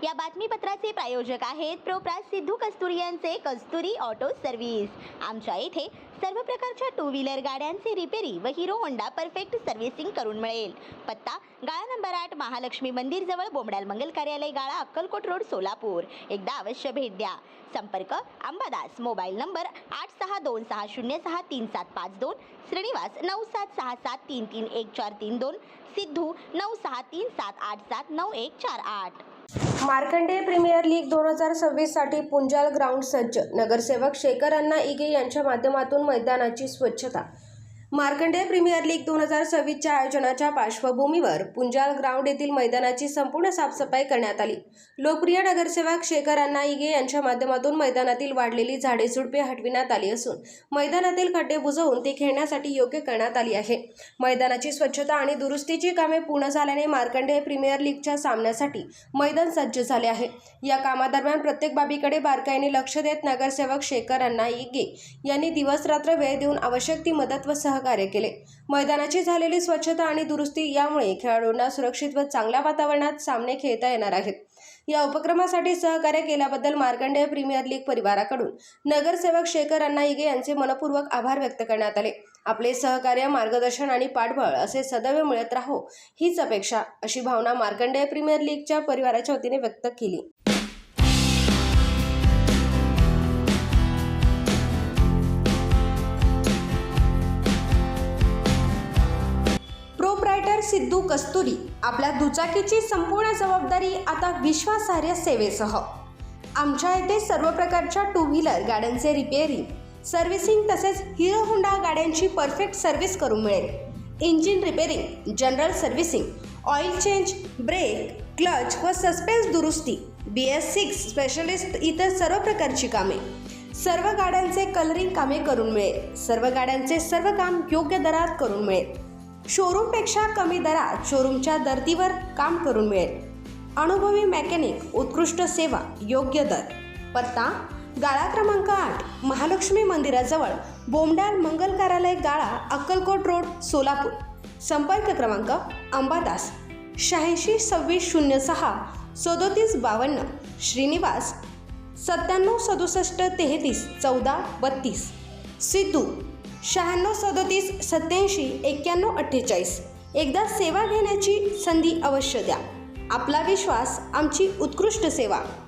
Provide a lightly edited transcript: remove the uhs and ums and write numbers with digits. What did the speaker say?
या बातमीपत्राचे प्रायोजक आहेत प्रोप्रास सिद्धू कस्तुरी यांचे कस्तुरी ऑटो सर्व्हिस। आमच्या येथे सर्व प्रकारच्या टू व्हीलर गाड्यांचे रिपेरी व हिरो होंडा परफेक्ट सर्व्हिसिंग करून मिळेल। पत्ता गाळा नंबर 8 महालक्ष्मी मंदिर जवळ बोमडाल मंगल कार्यालय गाळा अक्कलकोट रोड सोलापूर। एकदा अवश्य भेट द्या। संपर्क Ambadas, mobile number 8626063752, Shrinivas 9767331432, Siddhu 9637879148। Markandey premier league 2026 साठी पुंजाल ग्राउंड सज्ज। नगरसेवक शेखर अण्णा इगे यांच्या माध्यमातून मैदानाची स्वच्छता। मार्कंडेय प्रीमियर लीग 2026 च्या आयोजनाच्या पार्श्वभूमीवर पुंजाल ग्राउंड येथील मैदानाची संपूर्ण साफसफाई करण्यात आली। लोकप्रिय नगरसेवक शेखर अण्णा इगे यांच्या माध्यमातून मैदानातील वाढलेली झाडे झुडपे हटविण्यात आली असून मैदानातील खड्डे बुजवून ती खेळण्यासाठी योग्य करण्यात आली आहे। मैदानाची स्वच्छता आणि दुरुस्तीची कामे पूर्ण झाल्याने मार्कंडेय प्रीमियर लीगच्या सामन्यासाठी मैदान सज्ज झाले आहे। या कामादरम्यान प्रत्येक बाबीकडे बारकाईने लक्ष देत नगरसेवक शेखर अण्णा इगे यांनी दिवस रात्र वेळ देऊन आवश्यक ती मदत व सहकार्य केले। मैदानाची झालेली स्वच्छता आणि दुरुस्ती यामुळे खेळाडूंना सुरक्षित व चांगल्या वातावरणात सामने खेळता येणार आहेत। या उपक्रमासाठी सहकार्य केल्याबद्दल मार्कंडेय प्रीमियर लीग परिवाराकडून नगरसेवक शेखर अण्णा इगे यांचे मनपूर्वक आभार व्यक्त करण्यात आले। आपले सहकार्य, मार्गदर्शन आणि पाठबळ असे सदैव मिळत राहो हीच अपेक्षा, अशी भावना मार्कंडेय प्रीमियर लीगच्या परिवाराच्या वतीने व्यक्त केली। प्रोप्रायटर सिद्धू कस्तुरी आपल्या दुचाकीची संपूर्ण जबाबदारी आता विश्वासार्ह सेवेसह। आमच्या येथे सर्व प्रकारच्या टू व्हीलर गाड्यांचे रिपेअरिंग, सर्व्हिसिंग तसेच हिरो होंडा गाड्यांची परफेक्ट सर्व्हिस करून मिळेल। Engine repairing, general servicing, oil change, brake, clutch व सस्पेन्स दुरुस्ती, BS6 स्पेशलिस्ट इतर सर्व प्रकारची कामे, सर्व गाड्यांचे कलरिंग कामे करून मिळेल। सर्व गाड्यांचे सर्व काम योग्य दरात करून मिळेल। शोरूमपेक्षा कमी दरात शोरूमच्या दर्दीवर काम करून मिळेल। अनुभवी मेकॅनिक, उत्कृष्ट सेवा, योग्य दर। पत्ता गाळा क्रमांक 8 महालक्ष्मी मंदिराजवळ बोमडाल मंगल कार्यालय गाळा अक्कलकोट रोड सोलापूर। संपर्क क्रमांक अंबादास 862606 3752, श्रीनिवास 976733 1432, सिद्धू 9637879148। एकदा सेवा घेण्याची संधी अवश्य द्या। आपला विश्वास, आमची उत्कृष्ट सेवा।